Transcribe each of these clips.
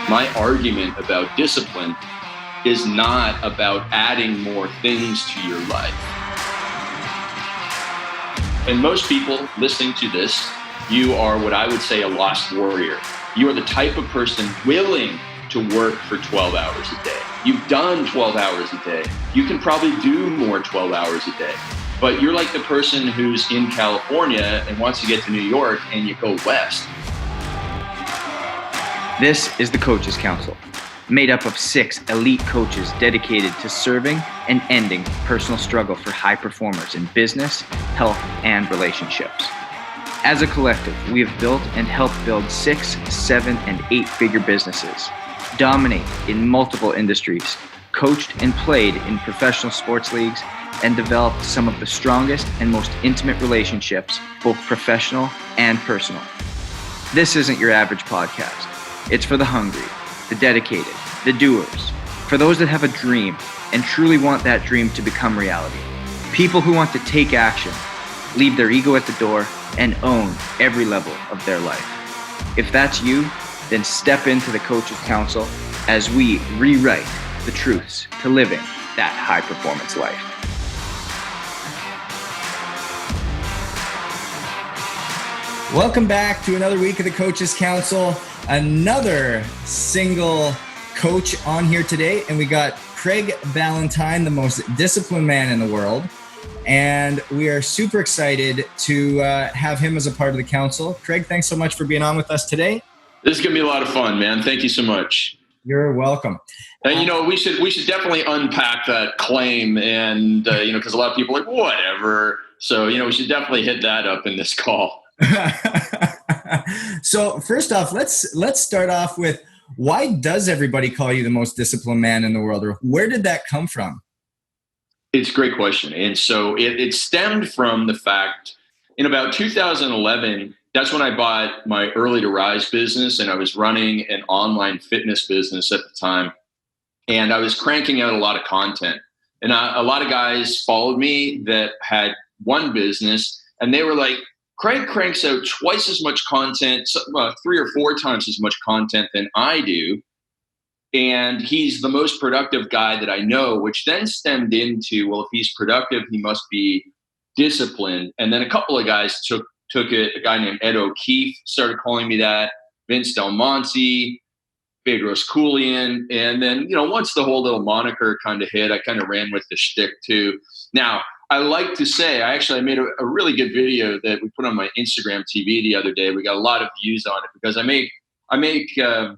My argument about discipline is not about adding more things to your life. And most people listening to this, you are what I would say a lost warrior. You are the type of person willing to work for 12 hours a day. You've done 12 hours a day. You can probably do more 12 hours a day. But you're like the person who's in California and wants to get to New York and you go west. This is the Coaches Council, made up of 6 elite coaches dedicated to serving and ending personal struggle for high performers in business, health, and relationships. As a collective, we have built and helped build 6, 7, and 8-figure businesses, dominate in multiple industries, coached and played in professional sports leagues, and developed some of the strongest and most intimate relationships, both professional and personal. This isn't your average podcast. It's for the hungry, the dedicated, the doers, for those that have a dream and truly want that dream to become reality. People who want to take action, leave their ego at the door, and own every level of their life. If that's you, then step into the Coaches Council as we rewrite the truths to living that high performance life. Welcome back to another week of the Coaches Council. Another single coach on here today, and we got Craig Ballantyne, the most disciplined man in the world. And we are super excited to have him as a part of the council. Craig, thanks so much for being on with us today. This is going to be a lot of fun, man. Thank you so much. You're welcome. And, we should definitely unpack that claim and, because a lot of people are like, whatever. So, we should definitely hit that up in this call. So first off, let's start off with, why does everybody call you the most disciplined man in the world? Or where did that come from? It's a great question. And so it stemmed from the fact in about 2011, that's when I bought my Early to Rise business, and I was running an online fitness business at the time. And I was cranking out a lot of content. And a lot of guys followed me that had one business, and they were like, Craig cranks out twice as much content, 3 or 4 times as much content than I do. And he's the most productive guy that I know, which then stemmed into, well, if he's productive, he must be disciplined. And then a couple of guys took it. A guy named Ed O'Keefe started calling me that, Vince Del Monte, Bedros Keuilian. And then, once the whole little moniker kind of hit, I kind of ran with the shtick too. Now, I like to say, I made a really good video that we put on my Instagram TV the other day. We got a lot of views on it because I make the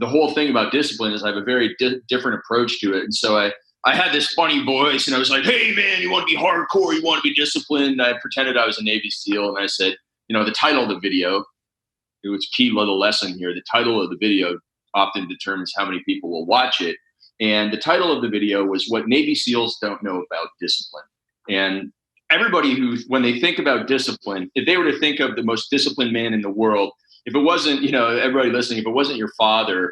whole thing about discipline is I have a very different approach to it. And so I had this funny voice, and I was like, hey man, you want to be hardcore, you want to be disciplined. I pretended I was a Navy SEAL, and I said, the title of the video, it was key little lesson here. The title of the video often determines how many people will watch it. And the title of the video was What Navy SEALs Don't Know About Discipline. And everybody who, when they think about discipline, if they were to think of the most disciplined man in the world, if it wasn't, everybody listening, if it wasn't your father,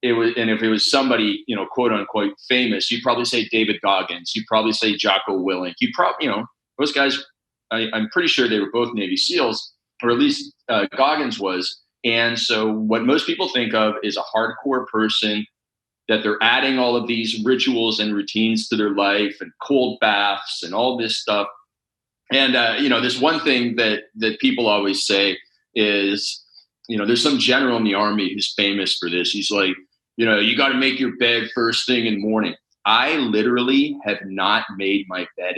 and if it was somebody, quote unquote famous, you'd probably say David Goggins. You'd probably say Jocko Willink. You probably, those guys, I'm pretty sure they were both Navy SEALs, or at least Goggins was. And so what most people think of is a hardcore person, that they're adding all of these rituals and routines to their life and cold baths and all this stuff. And, this one thing that people always say is, there's some general in the Army who's famous for this. He's like, you got to make your bed first thing in the morning. I literally have not made my bed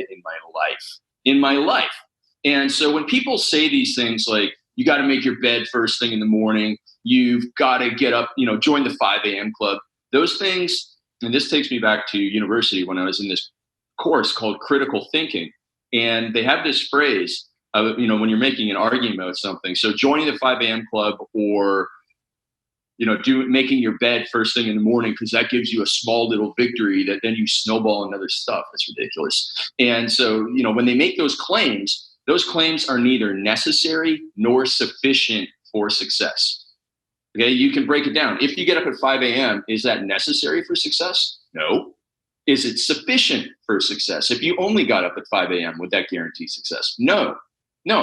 in my life. And so when people say these things like, you got to make your bed first thing in the morning, you've got to get up, join the 5 a.m. club. Those things, and this takes me back to university when I was in this course called critical thinking. And they have this phrase, when you're making an argument about something. So joining the 5 a.m. club, or, making your bed first thing in the morning, because that gives you a small little victory that then you snowball in other stuff. That's ridiculous. And so, when they make those claims are neither necessary nor sufficient for success. Okay, you can break it down. If you get up at 5 a.m., is that necessary for success? No. Is it sufficient for success? If you only got up at 5 a.m., would that guarantee success? No.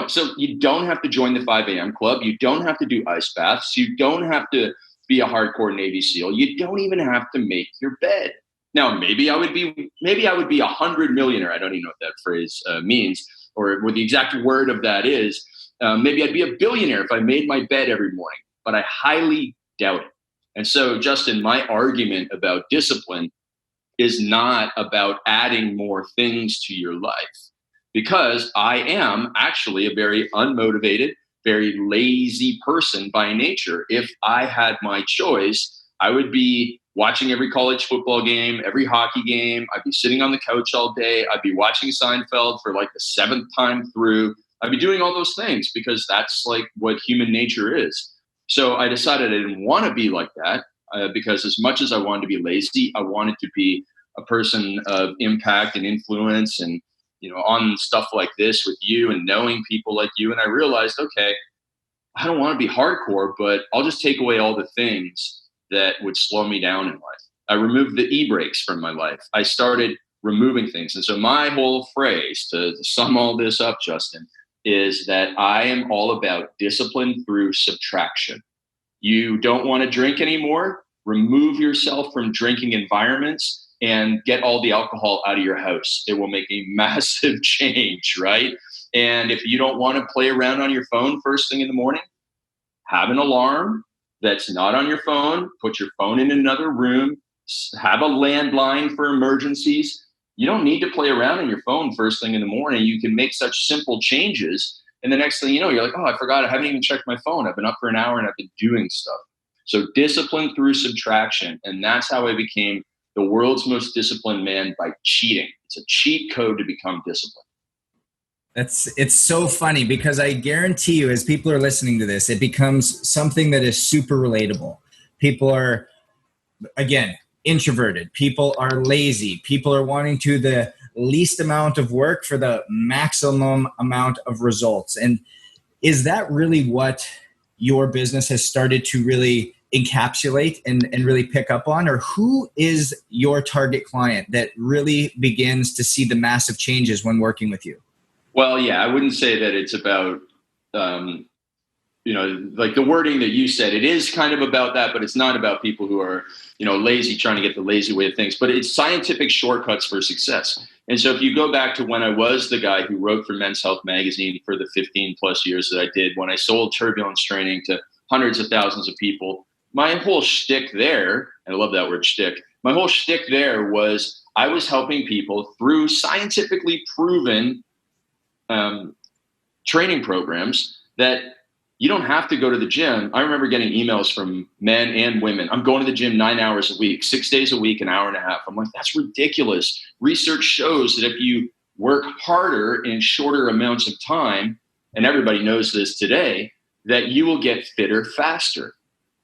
So you don't have to join the 5 a.m. club. You don't have to do ice baths. You don't have to be a hardcore Navy SEAL. You don't even have to make your bed. Now, maybe I would be 100 millionaire. I don't even know what that phrase means, or what the exact word of that is. Maybe I'd be a billionaire if I made my bed every morning, but I highly doubt it. And so, Justin, my argument about discipline is not about adding more things to your life, because I am actually a very unmotivated, very lazy person by nature. If I had my choice, I would be watching every college football game, every hockey game. I'd be sitting on the couch all day. I'd be watching Seinfeld for like the 7th time through. I'd be doing all those things because that's like what human nature is. So I decided I didn't want to be like that, because as much as I wanted to be lazy, I wanted to be a person of impact and influence, and on stuff like this with you and knowing people like you. And I realized, okay, I don't want to be hardcore, but I'll just take away all the things that would slow me down in life. I removed the e-brakes from my life. I started removing things. And so my whole phrase, to sum all this up, Justin, is that I am all about discipline through subtraction. You don't want to drink anymore? Remove yourself from drinking environments and get all the alcohol out of your house. It will make a massive change, right? And if you don't want to play around on your phone first thing in the morning, have an alarm that's not on your phone. Put your phone in another room. Have a landline for emergencies. You don't need to play around on your phone first thing in the morning. You can make such simple changes. And the next thing you know, you're like, oh, I forgot. I haven't even checked my phone. I've been up for an hour and I've been doing stuff. So discipline through subtraction. And that's how I became the world's most disciplined man, by cheating. It's a cheat code to become disciplined. It's so funny, because I guarantee you, as people are listening to this, it becomes something that is super relatable. People are, again, introverted. People are lazy. People are wanting to the least amount of work for the maximum amount of results. And is that really what your business has started to really encapsulate and really pick up on? Or who is your target client that really begins to see the massive changes when working with you? Well, yeah, I wouldn't say that it's about, like the wording that you said. It is kind of about that, but it's not about people who are, lazy, trying to get the lazy way of things. But it's scientific shortcuts for success. And so if you go back to when I was the guy who wrote for Men's Health magazine for the 15 plus years that I did, when I sold turbulence training to hundreds of thousands of people, my whole shtick there, and I love that word shtick, my whole shtick there was I was helping people through scientifically proven training programs that you don't have to go to the gym. I remember getting emails from men and women. I'm going to the gym 9 hours a week, 6 days a week, an hour and a half. I'm like, that's ridiculous. Research shows that if you work harder in shorter amounts of time, and everybody knows this today, that you will get fitter faster.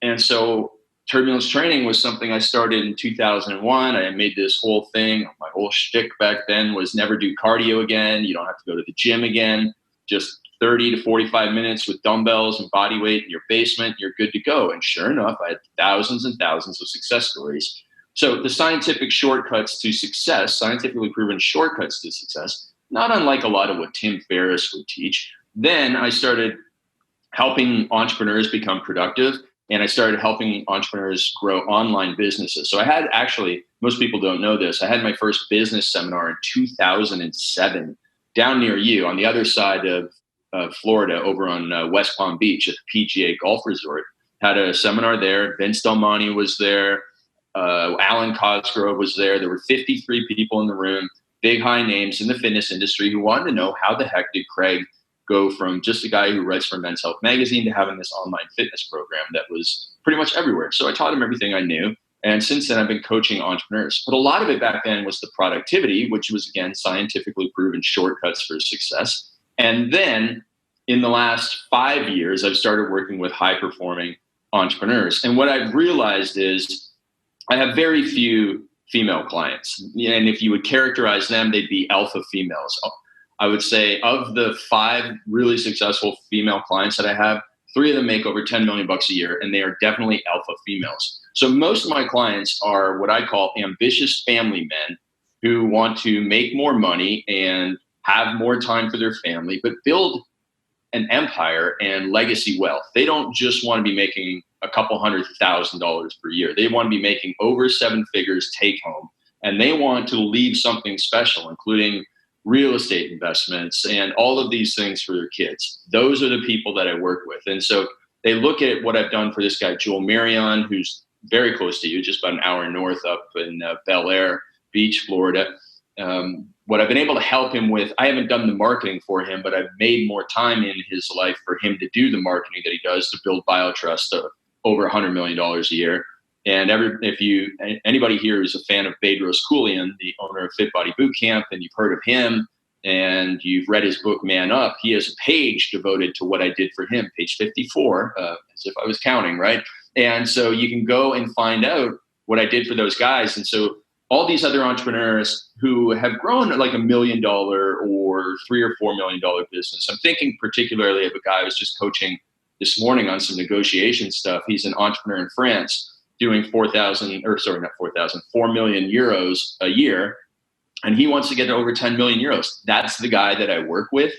And so turbulence training was something I started in 2001. I made this whole thing. My whole shtick back then was never do cardio again. You don't have to go to the gym again. Just 30 to 45 minutes with dumbbells and body weight in your basement. You're good to go. And sure enough, I had thousands and thousands of success stories. So the scientific shortcuts to success, scientifically proven shortcuts to success, not unlike a lot of what Tim Ferriss would teach. Then I started helping entrepreneurs become productive. And I started helping entrepreneurs grow online businesses. So I had actually, most people don't know this, I had my first business seminar in 2007 down near you on the other side of Florida, over on West Palm Beach at the PGA Golf Resort. Had a seminar there. Vince Del Monte was there. Alan Cosgrove was there. There were 53 people in the room, big high names in the fitness industry who wanted to know how the heck did Craig go from just a guy who writes for Men's Health magazine to having this online fitness program that was pretty much everywhere. So I taught him everything I knew. And since then, I've been coaching entrepreneurs. But a lot of it back then was the productivity, which was, again, scientifically proven shortcuts for success. And then in the last 5 years, I've started working with high-performing entrepreneurs. And what I've realized is I have very few female clients. And if you would characterize them, they'd be alpha females. I would say of the 5 really successful female clients that I have, 3 of them make over $10 million a year, and they are definitely alpha females. So most of my clients are what I call ambitious family men who want to make more money and have more time for their family, but build an empire and legacy wealth. They don't just want to be making a couple $100,000 per year. They want to be making over 7 figures take home, and they want to leave something special, including real estate investments and all of these things for their kids. Those are the people that I work with. And so they look at what I've done for this guy, Joel Marion, who's very close to you, just about an hour north up in Bel Air Beach, Florida. What I've been able to help him with, I haven't done the marketing for him, but I've made more time in his life for him to do the marketing that he does to build BioTrust over $100 million a year. And anybody here who's a fan of Bedros Keuilian, the owner of Fit Body Bootcamp, and you've heard of him and you've read his book, Man Up, he has a page devoted to what I did for him, page 54, as if I was counting, right? And so you can go and find out what I did for those guys. And so all these other entrepreneurs who have grown like $1 million or $3 or $4 million business. I'm thinking particularly of a guy I was just coaching this morning on some negotiation stuff. He's an entrepreneur in France doing 4 million euros a year. And he wants to get to over 10 million euros. That's the guy that I work with.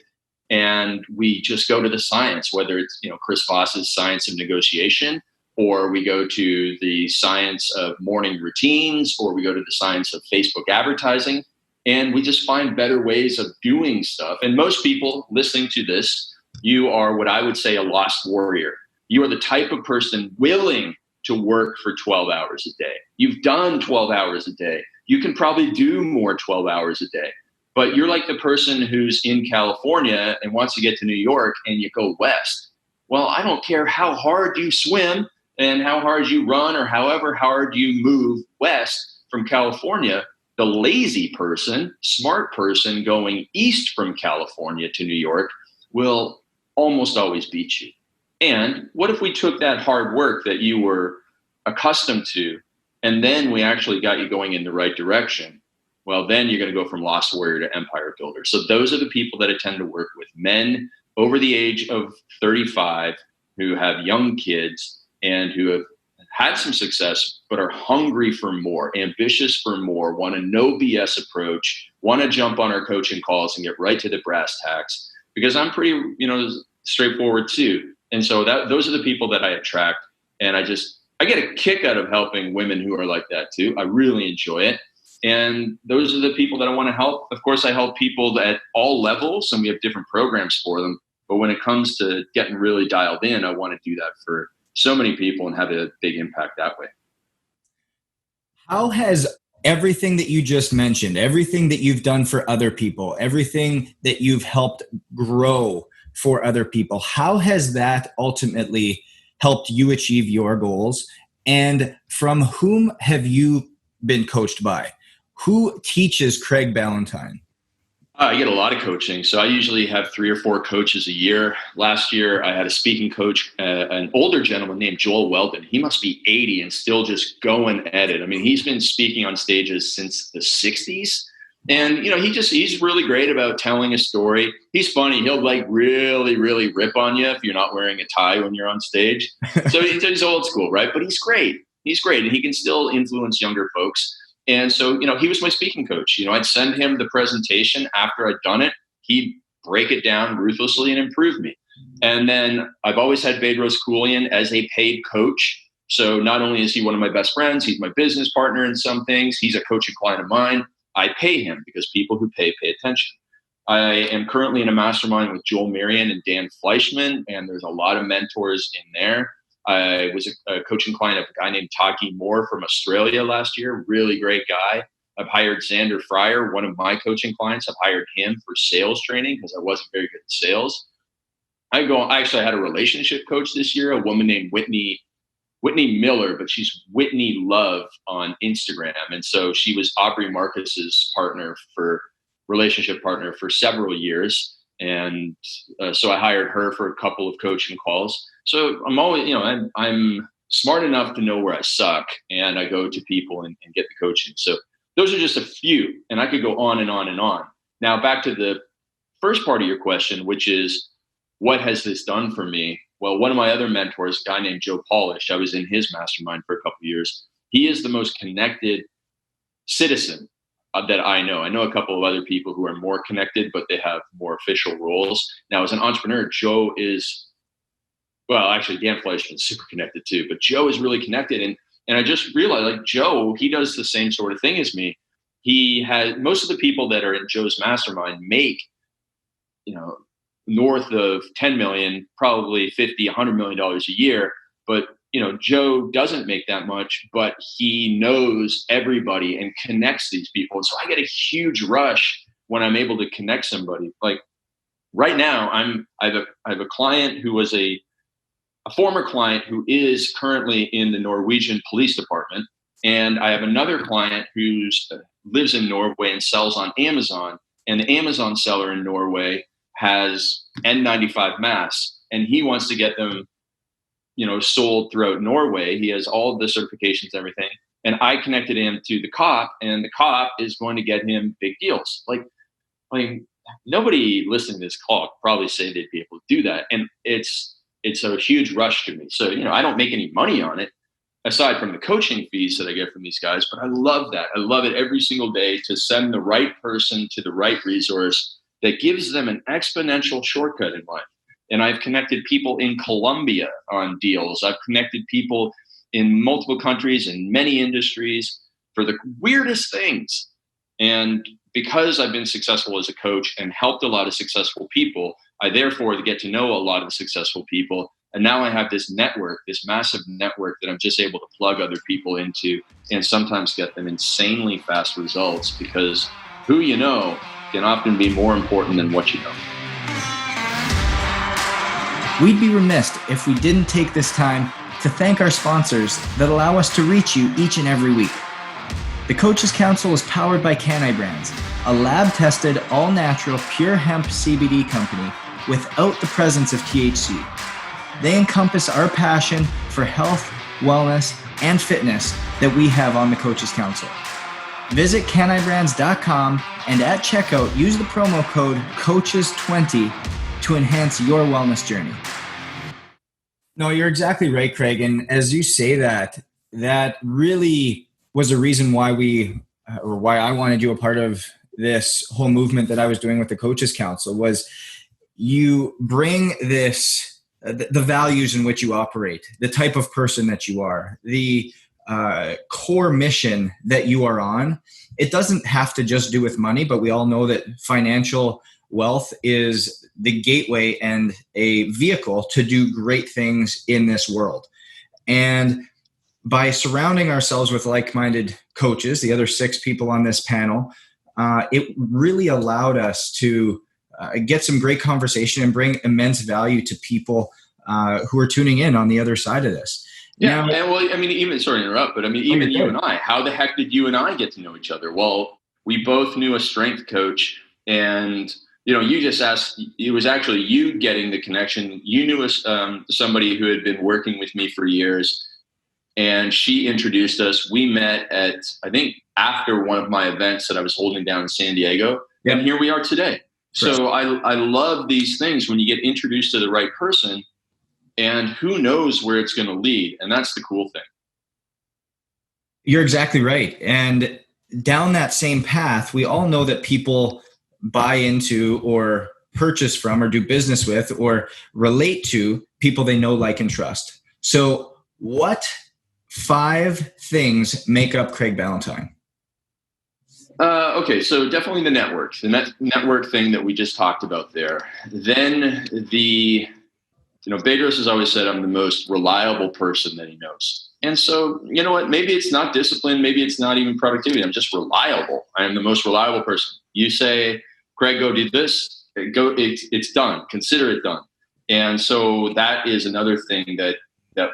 And we just go to the science, whether it's, Chris Voss's Science of Negotiation, or we go to the science of morning routines, or we go to the science of Facebook advertising, and we just find better ways of doing stuff. And most people listening to this, you are what I would say a lost warrior. You are the type of person willing to work for 12 hours a day. You've done 12 hours a day. You can probably do more 12 hours a day. But you're like the person who's in California and wants to get to New York, and you go west. Well, I don't care how hard you swim and how hard you run or however hard you move west from California, the lazy person, smart person going east from California to New York will almost always beat you. And what if we took that hard work that you were accustomed to, and then we actually got you going in the right direction? Well, then you're going to go from lost warrior to empire builder. So those are the people that I tend to work with, men over the age of 35 who have young kids and who have had some success, but are hungry for more, ambitious for more, want a no BS approach, want to jump on our coaching calls and get right to the brass tacks, because I'm pretty, straightforward too. And so those are the people that I attract. And I get a kick out of helping women who are like that too. I really enjoy it. And those are the people that I want to help. Of course, I help people at all levels, and we have different programs for them. But when it comes to getting really dialed in, I want to do that for so many people and have a big impact that way. How has everything that you just mentioned, everything that you've done for other people, everything that you've helped grow for other people, how has that ultimately helped you achieve your goals? And from whom have you been coached by? Who teaches Craig Ballantyne? I get a lot of coaching. So I usually have 3 or 4 coaches a year. Last year, I had a speaking coach, an older gentleman named Joel Weldon. He must be 80 and still just going at it. I mean, he's been speaking on stages since the 60s. And, he's really great about telling a story. He's funny. He'll really, really rip on you if you're not wearing a tie when you're on stage. So he's old school, right? But he's great. He's great. And he can still influence younger folks. And so, he was my speaking coach. I'd send him the presentation after I'd done it. He'd break it down ruthlessly and improve me. And then I've always had Bedros Keuilian as a paid coach. So not only is he one of my best friends, he's my business partner in some things. He's a coaching client of mine. I pay him because people who pay attention. I am currently in a mastermind with Joel Marion and Dan Fleischman, and there's a lot of mentors in there. I was a coaching client of a guy named Taki Moore from Australia last year. Really great guy. I've hired Xander Fryer, one of my coaching clients. I've hired him for sales training because I wasn't very good at sales. I actually had a relationship coach this year, a woman named Whitney Miller, but she's Whitney Love on Instagram. And so she was Aubrey Marcus's relationship partner for several years. And so I hired her for a couple of coaching calls. So I'm always, I'm smart enough to know where I suck, and I go to people and get the coaching. So those are just a few, and I could go on and on and on. Now back to the first part of your question, which is, what has this done for me? Well, one of my other mentors, a guy named Joe Polish, I was in his mastermind for a couple of years. He is the most connected citizen that I know. I know a couple of other people who are more connected, but they have more official roles. Now, as an entrepreneur, Joe is, well, actually Dan Fleischman's super connected too, but Joe is really connected. And I just realized, like, Joe, he does the same sort of thing as me. He has, most of the people that are in Joe's mastermind make, north of 10 million, probably 50, $100 million a year. But, Joe doesn't make that much, but he knows everybody and connects these people. And so I get a huge rush when I'm able to connect somebody. Like right now, I have a client who was a former client who is currently in the Norwegian police department. And I have another client who lives in Norway and sells on Amazon. And the Amazon seller in Norway has N95 masks, and he wants to get them, sold throughout Norway. He has all the certifications, everything. And I connected him to the cop, and the cop is going to get him big deals. Like nobody listening to this call could probably say they'd be able to do that. And it's a huge rush to me. So, I don't make any money on it aside from the coaching fees that I get from these guys, but I love that. I love it every single day to send the right person to the right resource that gives them an exponential shortcut in life. And I've connected people in Colombia on deals. I've connected people in multiple countries and many industries for the weirdest things. And because I've been successful as a coach and helped a lot of successful people, I therefore get to know a lot of the successful people. And now I have this network, this massive network that I'm just able to plug other people into and sometimes get them insanely fast results, because who you know can often be more important than what you know. We'd be remiss if we didn't take this time to thank our sponsors that allow us to reach you each and every week. The Coaches Council is powered by Canai Brands, a lab-tested, all-natural, pure hemp CBD company without the presence of THC. They encompass our passion for health, wellness, and fitness that we have on the Coaches Council. Visit canaibrands.com and at checkout, use the promo code COACHES20 to enhance your wellness journey. No, you're exactly right, Craig. And as you say that really was a reason why why I wanted you a part of this whole movement that I was doing with the Coaches Council. Was you bring this, the values in which you operate, the type of person that you are, the core mission that you are on. It doesn't have to just do with money, but we all know that financial wealth is the gateway and a vehicle to do great things in this world. And by surrounding ourselves with like-minded coaches, the other 6 people on this panel, it really allowed us to get some great conversation and bring immense value to people who are tuning in on the other side of this. Yeah, now, and well, I mean, even, sorry to interrupt, but I mean, even you and I, how the heck did you and I get to know each other? Well, we both knew a strength coach, and you just asked, it was actually you getting the connection. You knew somebody who had been working with me for years, and she introduced us. We met at, I think, after one of my events that I was holding down in San Diego, and here we are today. So I love these things when you get introduced to the right person, and who knows where it's going to lead. And that's the cool thing. You're exactly right. And down that same path, we all know that people buy into or purchase from or do business with or relate to people they know, like, and trust. So what 5 things make up Craig Ballantyne? Okay, so definitely the network thing that we just talked about there. Then Bedros has always said I'm the most reliable person that he knows. And so, you know what, maybe it's not discipline, maybe it's not even productivity. I'm just reliable. I am the most reliable person. You say, Craig, go do this, it's done. Consider it done. And so that is another thing that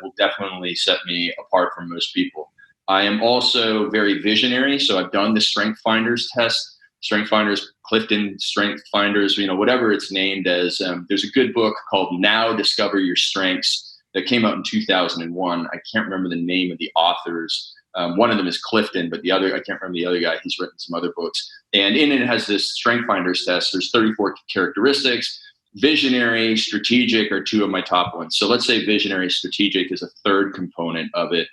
will definitely set me apart from most people. I am also very visionary. So I've done the Strength Finders test, Strength Finders, Clifton Strength Finders, whatever it's named as. There's a good book called Now Discover Your Strengths that came out in 2001. I can't remember the name of the authors. One of them is Clifton, but I can't remember the other guy. He's written some other books. And in it has this Strength Finders test. There's 34 characteristics. Visionary, strategic are 2 of my top ones. So let's say visionary, strategic is a 3rd component of it.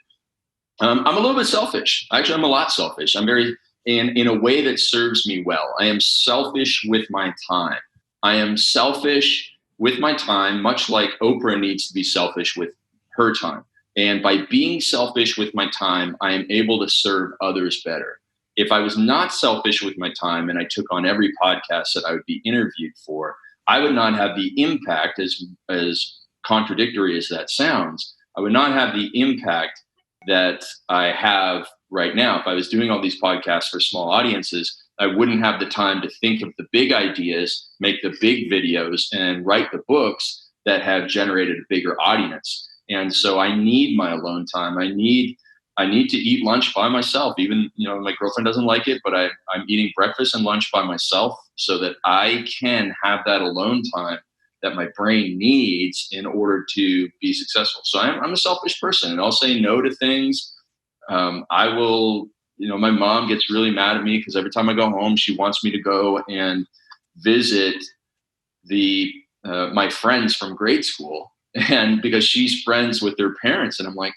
I'm a little bit selfish. Actually, I'm a lot selfish. I'm very, in a way that serves me well. I am selfish with my time. I am selfish with my time, much like Oprah needs to be selfish with her time. And by being selfish with my time, I am able to serve others better. If I was not selfish with my time and I took on every podcast that I would be interviewed for, I would not have the impact, as contradictory as that sounds, I would not have the impact that I have right now. If I was doing all these podcasts for small audiences, I wouldn't have the time to think of the big ideas, make the big videos, and write the books that have generated a bigger audience. And so I need my alone time. I need to eat lunch by myself. Even, my girlfriend doesn't like it, but I'm eating breakfast and lunch by myself so that I can have that alone time that my brain needs in order to be successful. So I'm a selfish person, and I'll say no to things. I will, my mom gets really mad at me because every time I go home, she wants me to go and visit my friends from grade school, and because she's friends with their parents. And I'm like,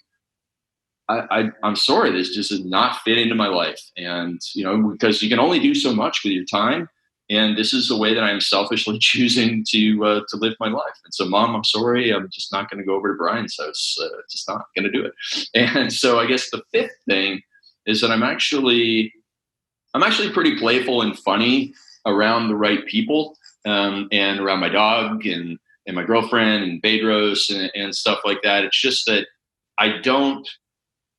I'm sorry, this just does not fit into my life. And, because you can only do so much with your time. And this is the way that I'm selfishly choosing to live my life. And so, Mom, I'm sorry. I'm just not going to go over to Brian's house. Just not going to do it. And so I guess the fifth thing is that I'm actually pretty playful and funny around the right people, and around my dog and my girlfriend and Bedros and stuff like that. It's just that I don't,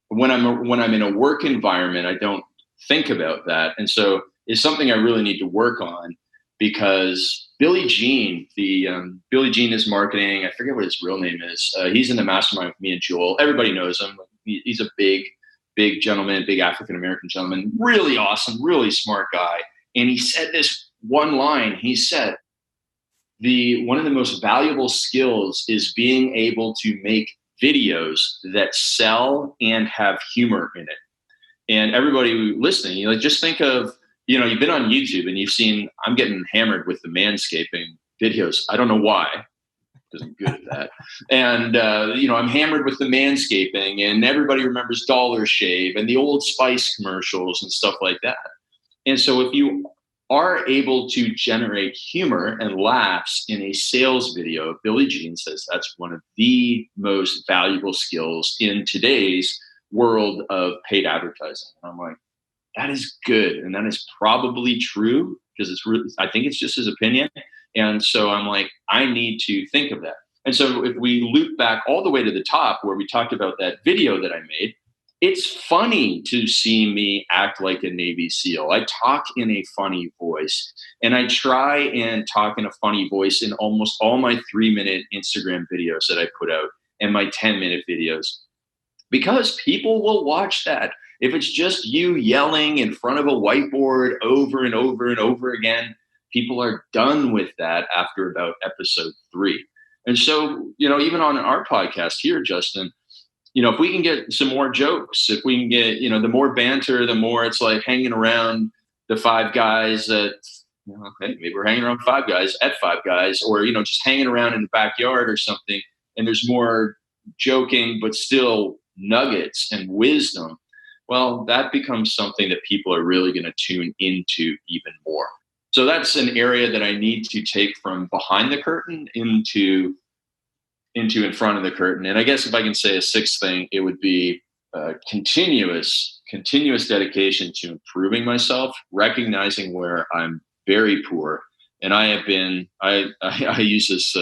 when I'm in a work environment, I don't think about that. And so it's something I really need to work on, because Billy Jean, Billy Jean is marketing. I forget what his real name is. He's in the mastermind with me and Joel. Everybody knows him. He's a big gentleman, big African-American gentleman, really awesome, really smart guy. And he said this one line. He said, one of the most valuable skills is being able to make videos that sell and have humor in it. And everybody listening, just think of, you've been on YouTube and you've seen, I'm getting hammered with the manscaping videos. I don't know why, because I'm good at that. And, I'm hammered with the manscaping, and everybody remembers Dollar Shave and the Old Spice commercials and stuff like that. And so if you are able to generate humor and laughs in a sales video, Billy Jean says that's one of the most valuable skills in today's world of paid advertising. And I'm like, that is good. And that is probably true, because I think it's just his opinion. And so I'm like, I need to think of that. And so if we loop back all the way to the top where we talked about that video that I made, it's funny to see me act like a Navy SEAL. I talk in a funny voice, and I try and talk in a funny voice in almost all my 3-minute Instagram videos that I put out and my 10-minute videos, because people will watch that. If it's just you yelling in front of a whiteboard over and over and over again, people are done with that after about episode 3. And so, even on our podcast here, Justin, if we can get some more jokes, if we can get, the more banter, the more it's like hanging around the 5 guys that, hey, maybe we're hanging around 5 guys at 5 guys, or, just hanging around in the backyard or something, and there's more joking, but still nuggets and wisdom. Well, that becomes something that people are really going to tune into even more. So that's an area that I need to take from behind the curtain into in front of the curtain. And I guess if I can say a 6th thing, it would be continuous dedication to improving myself, recognizing where I'm very poor. And I use this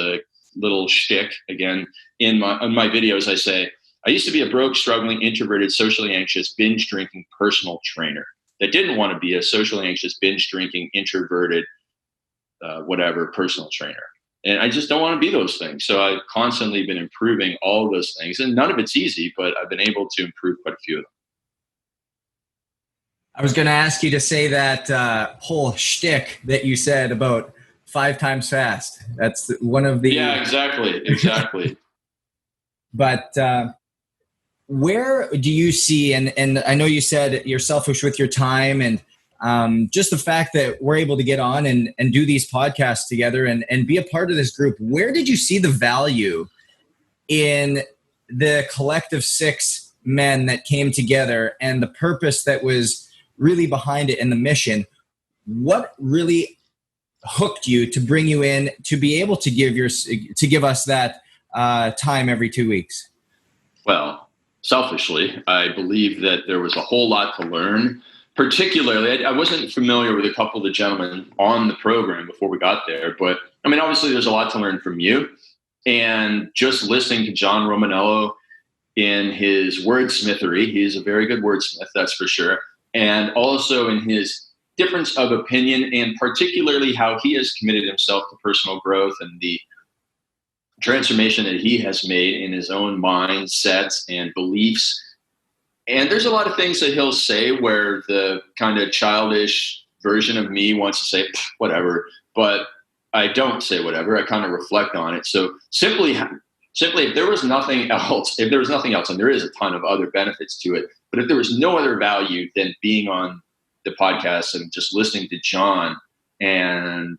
little shtick again in my videos. I say, I used to be a broke, struggling, introverted, socially anxious, binge drinking personal trainer that didn't want to be a socially anxious, binge drinking, introverted, personal trainer. And I just don't want to be those things. So I've constantly been improving all of those things. And none of it's easy, but I've been able to improve quite a few of them. I was going to ask you to say that whole shtick that you said about 5 times fast. That's one of the... Yeah, exactly. But where do you see, and I know you said you're selfish with your time, and just the fact that we're able to get on and do these podcasts together and be a part of this group, where did you see the value in the collective 6 men that came together and the purpose that was really behind it and the mission? What really hooked you to bring you in to be able to give us that time every 2 weeks? Well, selfishly, I believe that there was a whole lot to learn. Particularly, I wasn't familiar with a couple of the gentlemen on the program before we got there, but I mean, obviously there's a lot to learn from you. And just listening to John Romanello in his wordsmithery, he's a very good wordsmith, that's for sure. And also in his difference of opinion, and particularly how he has committed himself to personal growth and the transformation that he has made in his own mindsets and beliefs. And there's a lot of things that he'll say where the kind of childish version of me wants to say, whatever, but I don't say whatever. I kind of reflect on it. So simply, if there was nothing else, and there is a ton of other benefits to it, but if there was no other value than being on the podcast and just listening to John and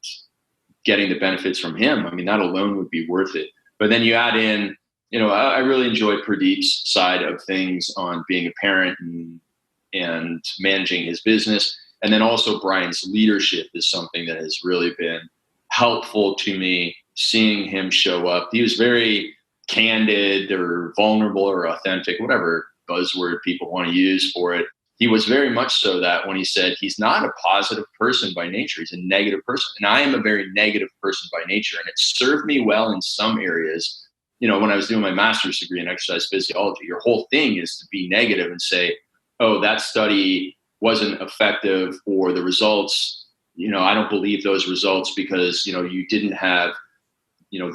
getting the benefits from him, I mean, that alone would be worth it. But then you add in, I really enjoy Pradeep's side of things on being a parent and managing his business. And then also Brian's leadership is something that has really been helpful to me, seeing him show up. He was very candid or vulnerable or authentic, whatever buzzword people want to use for it. He was very much so that when he said he's not a positive person by nature, he's a negative person. And I am a very negative person by nature. And it served me well in some areas. When I was doing my master's degree in exercise physiology, your whole thing is to be negative and say, oh, that study wasn't effective, or the results, I don't believe those results because, you didn't have,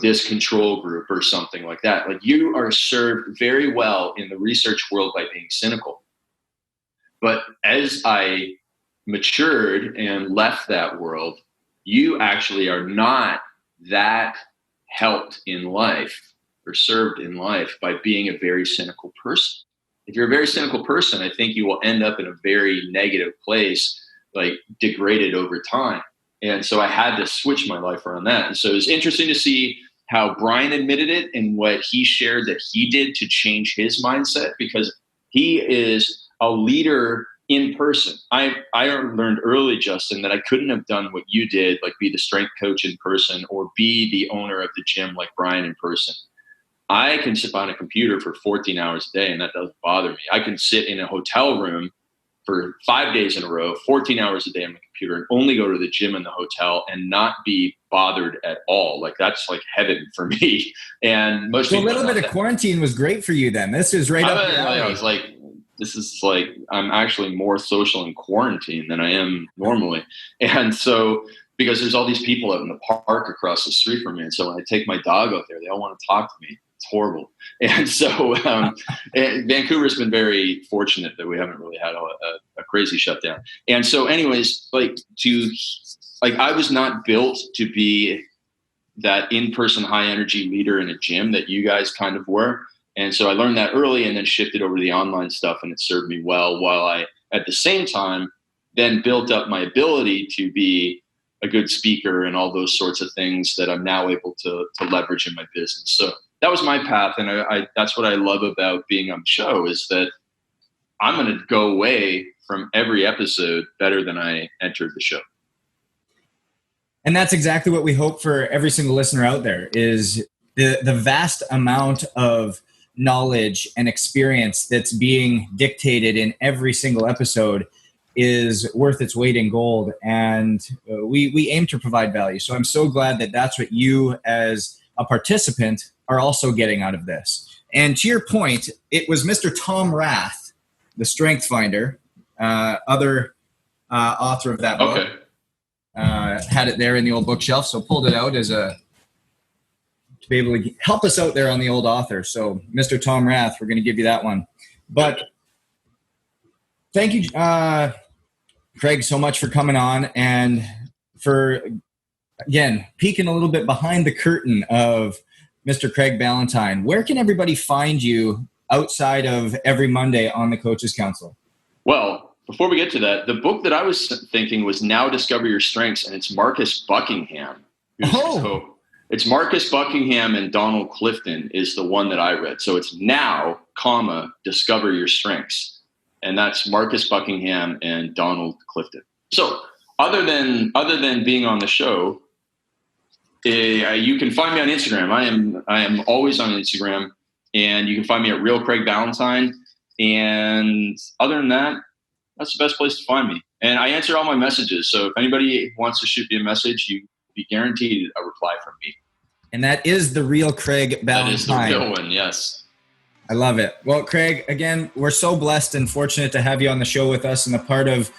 this control group or something like that. Like, you are served very well in the research world by being cynical. But as I matured and left that world, you actually are not that helped in life or served in life by being a very cynical person. If you're a very cynical person, I think you will end up in a very negative place, like degraded over time. And so I had to switch my life around that. And so it was interesting to see how Brian admitted it and what he shared that he did to change his mindset, because he is a leader in person. I learned early, Justin, that I couldn't have done what you did, like be the strength coach in person or be the owner of the gym like Brian in person. I can sit behind a computer for 14 hours a day, and that doesn't bother me. I can sit in a hotel room for 5 days in a row, 14 hours a day on my computer, and only go to the gym in the hotel and not be bothered at all. Like, that's like heaven for me. And most people, a little bit of quarantine was great for you then. This is right up your alley. I was like, this is like, I'm actually more social in quarantine than I am normally. And so, because there's all these people out in the park across the street from me. And so when I take my dog out there, they all want to talk to me. It's horrible. And so Vancouver's been very fortunate that we haven't really had a crazy shutdown. And so anyways, I was not built to be that in-person high energy leader in a gym that you guys kind of were. And so I learned that early and then shifted over to the online stuff, and it served me well, while I, at the same time, then built up my ability to be a good speaker and all those sorts of things that I'm now able to leverage in my business. So that was my path. And I that's what I love about being on the show, is that I'm going to go away from every episode better than I entered the show. And that's exactly what we hope for every single listener out there, is the vast amount of knowledge and experience that's being dictated in every single episode is worth its weight in gold. And we aim to provide value. So I'm so glad that that's what you as a participant are also getting out of this. And to your point, it was Mr. Tom Rath, the Strength Finder, other author of that book. Okay. Had it there in the old bookshelf, so pulled it out as to be able to help us out there on the old author. So Mr. Tom Rath, we're going to give you that one. But thank you, Craig, so much for coming on and for, again, peeking a little bit behind the curtain of Mr. Craig Ballantyne. Where can everybody find you outside of every Monday on the Coaches Council? Well, before we get to that, the book that I was thinking was Now Discover Your Strengths, and it's Marcus Buckingham. It's Marcus Buckingham and Donald Clifton is the one that I read. So it's Now, Discover Your Strengths. And that's Marcus Buckingham and Donald Clifton. So other than being on the show, You can find me on Instagram. I am always on Instagram, and you can find me at Real Craig Ballantyne. And other than that, that's the best place to find me. And I answer all my messages. So if anybody wants to shoot me a message, you be guaranteed a reply from me. And that is the Real Craig Ballantyne. That is the real one, yes. I love it. Well, Craig, again, we're so blessed and fortunate to have you on the show with us and a part of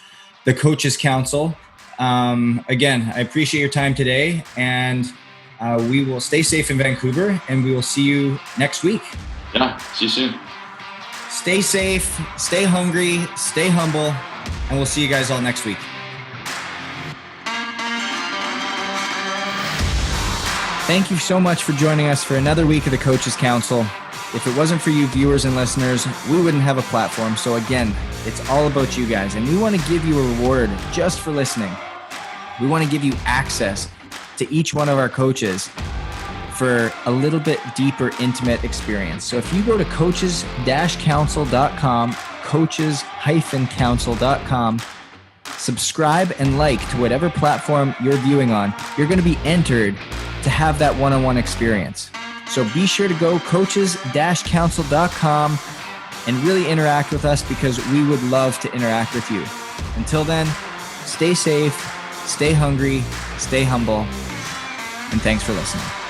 the Coaches Council. Again, I appreciate your time today, and we will stay safe in Vancouver, and we will see you next week. Yeah, see you soon. Stay safe, stay hungry, stay humble, and we'll see you guys all next week. Thank you so much for joining us for another week of the Coaches Council. If it wasn't for you viewers and listeners, we wouldn't have a platform. So again, it's all about you guys, and we want to give you a reward just for listening. We want to give you access to each one of our coaches for a little bit deeper, intimate experience. So if you go to coaches-council.com, coaches-council.com, subscribe and like to whatever platform you're viewing on, you're going to be entered to have that one-on-one experience. So be sure to go coaches-council.com and really interact with us, because we would love to interact with you. Until then, stay safe, stay hungry, stay humble, and thanks for listening.